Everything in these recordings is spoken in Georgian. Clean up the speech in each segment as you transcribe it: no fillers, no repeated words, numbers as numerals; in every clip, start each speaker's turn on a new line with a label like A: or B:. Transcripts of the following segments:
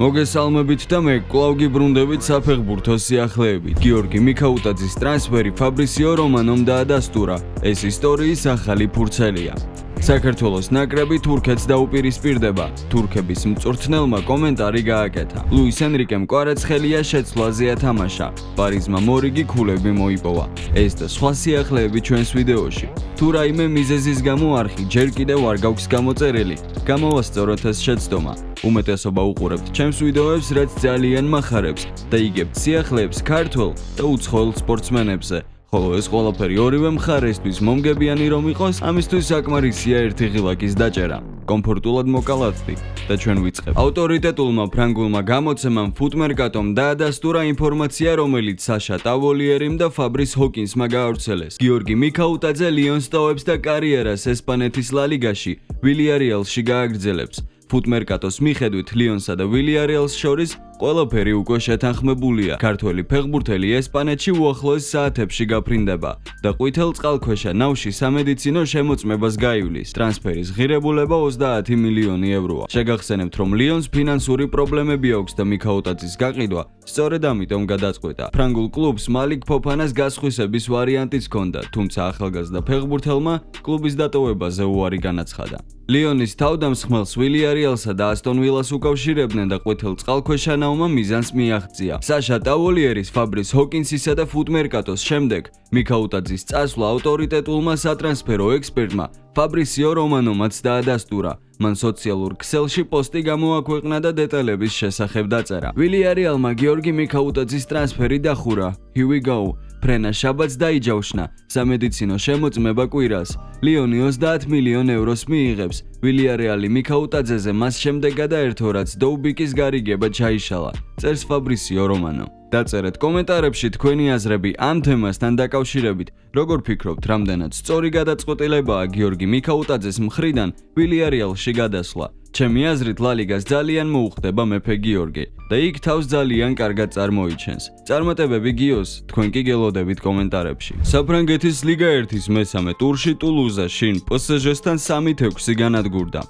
A: მოგესალმებით და მე კვლავ გიბრუნდებით საფეხბურთო სიახლეებით. გიორგი მიქაუტაძის ტრანსფერი ფაბრისიო რომანომ დაადასტურა. ეს ისტორიის ახალი ფურცელია. საქართველოს ნაკრები თურქეთს დაუპირისპირდება. თურქების მწვრთნელმა კომენტარი გააკეთა. ლუის ენრიკემ კვარაცხელია შეცვლაზე ათამაშა. პარიზმა მორიგი ქულები მოიპოვა. ეს და სხვა სიახლეები ჩვენს ვიდეოში. თუ რაიმე მიზეზის გამო არხი ჯერ კიდევ არ გაქვს გამოწერილი, გამოვასწოროთ ეს შეცდომა. უმეტესობა უყურებთ ჩემს ვიდეოებს, რაც ძალიან მახარებს და იგებთ სიახლეებს ქართველ და უცხოელ სპორტსმენებზე. ხოლო ეს ყველაფერი ორივე მხარესთვის მომგებიანი რომ იყოს, ამისთვის საკმარისია ერთი ღილაკის დაჭერა. კომფორტულად მოკალათდი და ჩვენ ვიწყებთ. ავტორიტეტულმა ფრანგულმა გამოცემამ ფუტმერკატომ დაადასტურა ინფორმაცია, რომელიც საშა ტავოლიერიმ და ფაბრის ჰოკინსმა გაავრცელეს. გიორგი მიქაუტაძე ლიონს ტოვებს და კარიერას ესპანეთის ლა ლიგაში, ვილიარეალში გააგრძელებს. ფუტმერკატოს მიხედვით ლიონსა და ვილიარეალს შორის ყველაფერი უკვე შეთანხმებულია. ქართველი ფეხბურთელი ესპანეთში უახლოეს საათებში გაფრინდება და ყვითელ წყალქვეშა ნავში სამედიცინო შემოწმებას გაივლის. ტრანსფერის ღირებულება 30 მილიონი ევროა. შეგახსენებთ, რომ ლიონს ფინანსური პრობლემები აქვს და მიქაუტაძის გაყიდვა სწორედ ამიტომ გადაწყვეტა. ფრანგულ კლუბს მალიკ ფოფანას გასხვისების ვარიანტიც ჰქონდა, თუმცა ახალგაზრდა ფეხბურთელმა კლუბის დატოვებაზე უარი განაცხადა. ლიონის თავდამსხმელს ვილიარეალსა და ასტონ ვილას უკავშირებდნენ და ყვითელ წყალქვეშა ნავმა მიზანს მიაღწია. საშა ტავოლიერის, ფაბრის ჰოკინსისა და ფუტმერკატოს შემდეგ მიქაუტაძის წასვლა ავტორიტეტულმა სატრანსფერო ექსპერტმა ფაბრისიო რომანომაც დაადასტურა. მან სოციალურ ქსელში პოსტი გამოაქვეყნა და დეტალების შესახებ დაწერა. ვილიარეალმა გიორგი მიქაუტაძის ტრანსფერი დახურა. Here we go. ფრენა შაბათს დაიჯავშნა. სამედიცინო შემოწმება კვირას. ლიონი 30 მილიონ ევროს მიიღებს. ვილიარეალი მიქაუტაძეზე მას შემდეგ გადაერთო, რაც დოუბიკის გარიგება ჩაიშალა. წერს ფაბრისიო რომანო. დაწერეთ კომენტარებში თქვენი აზრები ამ თემასთან დაკავშირებით. როგორ ფიქრობთ, რამდენად სწორი გადაწყვეტილებაა გიორგი მიქაუტაძეს მხრიდან ვილიარეალში გადასვლა? ჩემი აზრით ლა ლიგას ძალიან მოუხდება მეფე გიორგი და იქ თავს ძალიან კარგად წარმოიჩენს. წარმატებები გიოს, თქვენ კი გელოდებით კომენტარებში. საფრანგეთის ლიგა 1-ის მესამე ტურში ტულუზა შინ PSG-სთან 3-6 განადგურდა.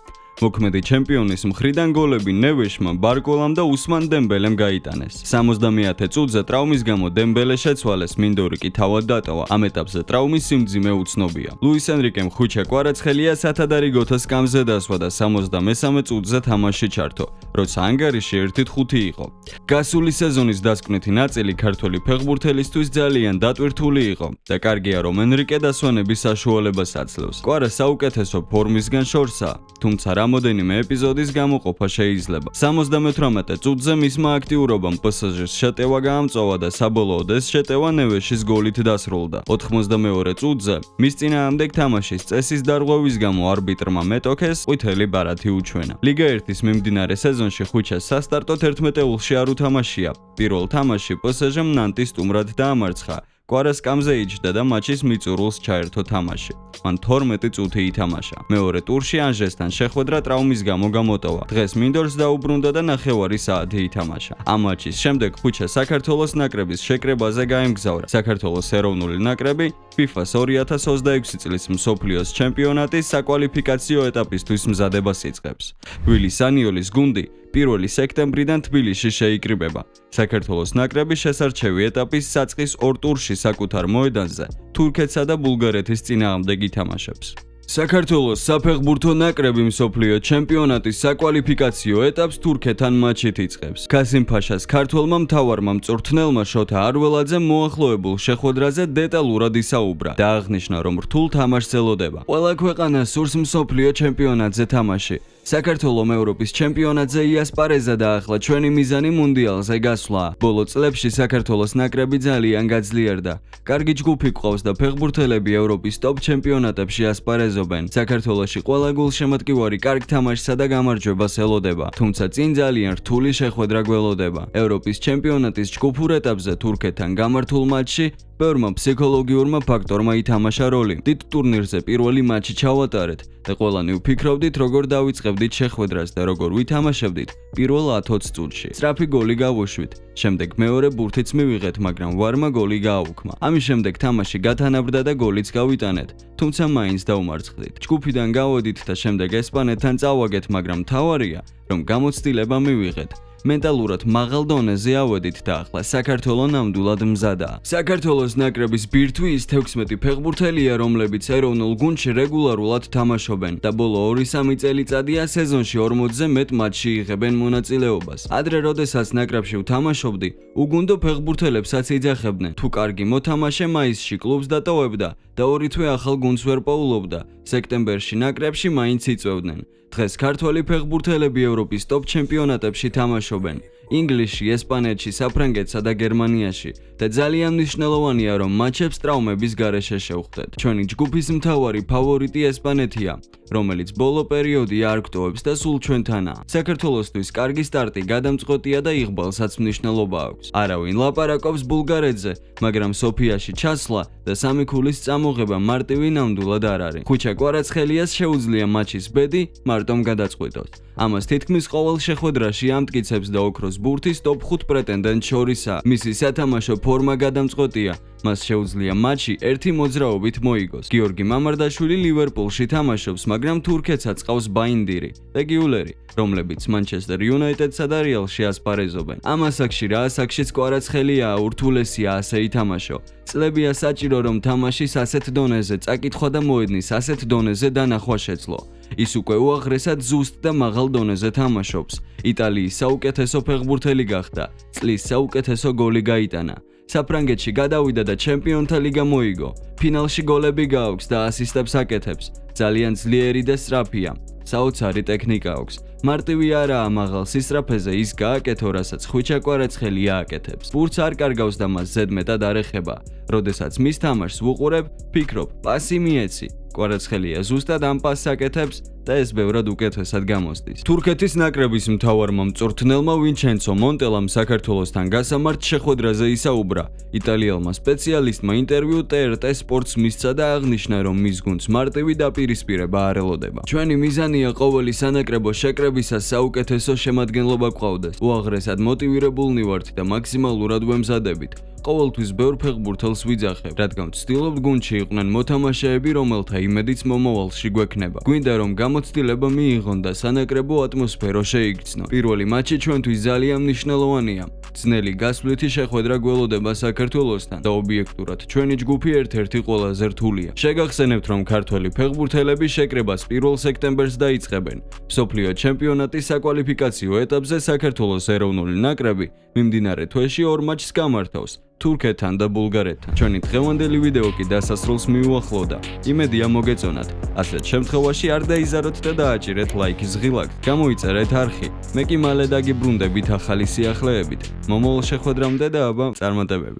A: მოქმედი ჩემპიონის მხრიდან გოლები ნევეშმა, ბარკოლამ და უსმან დემბელემ გაიტანეს. 70-ე წუთზე ტრაუმის გამო დემბელე შეცვალეს, მინდორი კი თავად დატოვა. ამ ეტაპზე ტრაუმის სიმძიმე უცნობია. ლუის ენრიკემ ხუჩა კვარაცხელია სათადარი გოთა სკამზე დასვა და 63-ე წუთზე თამაში ჩართო, როცა ანგარიში 1-5 იყო. გასული სეზონის დასკვნითი ნაწილი ქართველი ფეხბურთელისთვის ძალიან დატვირთული იყო და კარგია რომ ენრიკე დასვენების საშუალებას აძლევს. კვარა საუკეთესო ფორმისგან შორსაა, თუმცა რამოდენიმე ეპიზოდის გამოყოფა შეიძლება. 78 წუთზე მისმა აქტიურობამ PSG-ს შეტევა გაამწოვა და საბოლოოდ ეს შეტევა ნევეშის გოლით დასრულდა. 82 წუთზე მის წინააღმდეგ თამაშის წესის დარღვევის გამო არბიტრმა მეტოქეს ყვითელი ბარათი უჩვენა. ლიგა 1-ის მიმდინარე სეზონში ხუჩას სასტარტო 11-ულში არ უთამაშია. პირველ თამაში PSG-მ ნანტის სტუმრად დაამარცხა. კვარას კამზე იჯდა და მაჩის მიწურულს ჩაერთო თამაში. მან 12 წუთი ითამაშა. მეორე ტურში ანჟესთან შეხვედრა ტრაუმის გამო გამოტოვა. დღეს მინდორს დაუბრუნდა და 9 საათი ითამაშა. ამ მაჩის შემდეგ ხუჩა საქართველოს ნაკრების შეკრებაზე გაემგზავრა. საქართველოს ეროვნული ნაკრები FIFA-ს 2026 წლის მსოფლიოს ჩემპიონატის საკვალიფიკაციო ეტაპისთვის მზადებას იწყებს. ვილი სანიოლის გუნდი 1 სექტემბრიდან თბილისში შეიკრიბება. საქართველოს ნაკრები შესარჩევი ეტაპის საწყის 2 ტურში საკუთარ მოედანზე თურქეთსა და ბულგარეთის წინააღმდეგ ითამაშებს. საქართველოს საფეხბურთო ნაკრები მსოფლიო ჩემპიონატის საკვალიფიკაციო ეტაპს თურქეთთან მაჩით იწყებს. ქასიმ-ფაშას ქართველმა მთავარმა მწვრთნელმა შოთა არველაძემ მოახლოებულ შეხვედრაზე დეტალურად ისაუბრა და აღნიშნა, რომ რთულ თამაშს ელოდება. ყველა ქვეყანა სურს მსოფლიო ჩემპიონატზე თამაში. საქართველოს ევროპის ჩემპიონატზე იასპარეზა და ახლა ჩვენი მიზანი მუნდიალზე გასვლა. ბოლო წლებში საქართველოს ნაკრები ძალიან გაძლიერდა. კარგი ჯგუფი ყავს და ფეხბურთელები ევროპის ტოპ ჩემპიონატებში ასპარეზობენ. საქართველოში ყველა გულშემატკივარი კარგ თამაშსა და გამარჯვებას ელოდება, თუმცა წინ ძალიან რთული შეხვედრა გველოდება. ევროპის ჩემპიონატის ჯგუფურ ეტაპზე თურქეთთან გამართულ მატჩში ბევრმა ფსიქოლოგიურმა ფაქტორმა ითამაშა როლი. დიდ ტურნირზე პირველი მატჩი ჩავატარეთ და ყველანი ვფიქრობდით, როგორ დავიწყებდით შეხვედრას და როგორ ვითამაშებდით პირველ 10 წუთში. სწრაფი გოლი გავუშვით. შემდეგ მეორე ბურთიც მივიღეთ, მაგრამ ვარმა გოლი გააუქმა. ამის შემდეგ თამაში გათანაბრდა და გოლიც გავიტანეთ, თუმცა მაინც დაუმარცხდით. ჯგუფიდან გავოდით და შემდეგ ესპანეთთან წავაგეთ, მაგრამ მთავარია, რომ გამოცდილება მივიღეთ. მენტალურად მაღალ დონეზე ავედით და ახლა საქართველო ნამდვილად მზადაა. საქართველოს ნაკრების ბირთვი ის 16 ფეხბურთელია, რომლებიც ეროვნულ გუნდში რეგულარულად თამაშობენ და ბოლო 2-3 წელიწადია სეზონში 40-ზე მეტ მატჩში იღებენ მონაწილეობას. ადრე, როდესაც ნაკრებში ვთამაშობდი, უგუნდო ფეხბურთელებსაც იძახებდნენ. თუ კარგი მოთამაშე მაისში კლუბს დატოვებდა და 2 თვე ახალ გუნდს ვერ პოულობდა, სექტემბერში ნაკრებში მაინც იწვევდნენ. დღეს ქართველი ფეხბურთელები ევროპის ტოპ ჩემპიონატებში თამაშობენ. ინგლისში, ესპანეთში, საფრანგეთსა და გერმანიაში და ძალიან მნიშვნელოვანია, რომ მატჩებს ტრავმების გარეშე შევხვდეთ. ჩვენი ჯგუფის მთავარი ფავორიტი ესპანეთია, რომელიც ბოლო პერიოდი არ გტოვებს და სულ ჩვენთანაა. საქართველოსთვის კარგი სტარტი გადამწყვეტია და იღბალსაც მნიშვნელობა აქვს. არავინ ლაპარაკობს ბულგარეთზე, მაგრამ სოფიაში ჩასვლა და სამი ქულის წამოღება მარტივი ნამდვილად არ არის. ხუჩა კვარაცხელიას შეუძლია მატჩის ბედი მარტომ გადაწყვიტოს. ამას თითქმის ყოველ შეხვედრაში ამტკიცებს და ოქროს ბურთის ტოპ 5 პრეტენდენტ შორისაა. მისი სათამაშო ფორმა გადამწყვეტია. მას შეუძლია მატჩი ერთი მოძრაობით მოიგოს. გიორგი მამარდაშვილი ლივერპულში თამაშობს, მაგრამ თურქეთსაც ყავს ბაინდირი, რეგიულერი, რომლებიც მანჩესტერ იუნაიტედსა და რეალში ასპარეზობენ. ამ ასაკში რა ასაკშიც კვარაცხელიაა ურთულესია ასე ითამაშო. წლებია საჭირო, რომ თამაშის ასეთ დონეზე წაკითხვა და მოედნის ასეთ დონეზე დანახვა შეძლო. ის უკვე უაღრესად ზუსტ და მაღალ დონეზე თამაშობს. იტალიის საუკეთესო ფეხბურთელი გახდა, წლის საუკეთესო გოლი გაიტანა. საფრანგეთში გადავიდა და ჩემპიონთა ლიგა მოიგო. ფინალში გოლები გააქვს და ასისტებს აკეთებს. ძალიან ძლიერი და სწრაფია. საოცარი ტექნიკა აქვს. მარტივი არაა მაღალ სისწრაფეზე ის გააკეთო, რასაც ხუჩა კვარაცხელი ააკეთებს. ბურთს არ კარგავს და მას ზედმეტად არ ეხება. როდესაც მის თამაშს ვუყურებ, ფიქრობ, პასი მიეცი. კვარაცხელია ზუსტად ამ პასს აკეთებს და ეს ბევრად უკეთესად გამოსდის. თურქეთის ნაკრების მთავარმა მწვრთნელმა ვინჩენცო მონტელამ საქართველოსთან გასამართ შეხვედრაზე ისაუბრა. იტალიელმა სპეციალისტმა ინტერვიუ TRT სპორტს მისცა და აღნიშნა, რომ მის გუნდს მარტივი დაპირისპირება არ ელოდება. ჩვენი მიზანია ყოველი სანაკრებო შეკრებისას საუკეთესო შემადგენლობა გვყავდეს. უაღრესად მოტივირებულნი ვართ და მაქსიმალურად ვემზადებით. ყოველთვის ბევრ ფეხბურთელს ვიძახებ, რადგან ვცდილობთ გუნდში იყვნენ მოთამაშეები, რომელთა იმედიც მომავალში გვექნება. გვინდა რომ გამოცდილება მიიღონ და სანაკრებო ატმოსფერო შეიგრძნო. პირველი მატჩი ჩვენთვის ძალიან მნიშვნელოვანია. ძნელი გასვლითი შეხვედრა გველოდება საქართველოსთან და ობიექტურად ჩვენი ჯგუფი ერთ-ერთი ყველაზე რთულია. შეგახსენებთ, რომ ქართველი ფეხბურთელები შეკრებას 1 სექტემბერს დაიწყებენ. მსოფლიო ჩემპიონატის საკვალიფიკაციო ეტაპზე საქართველოს ეროვნული ნაკრები მიმდინარე თვეში 2 მატჩს გამართავს. თურქეთთან და ბულგარეთთან. ჩვენი დღევანდელი ვიდეო კი დასასრულს მიუახლოვდა. იმედია მოგეწონათ. ასეთ შემთხვევაში არ დაიზაროთ და დააჭირეთ ლაიქის ღილაკს. გამოიწერეთ არხი. მე კი მალე დაგიბრუნდებით ახალი სიახლეებით. მომავალ შეხვედრამდე და აბა წარმატებები.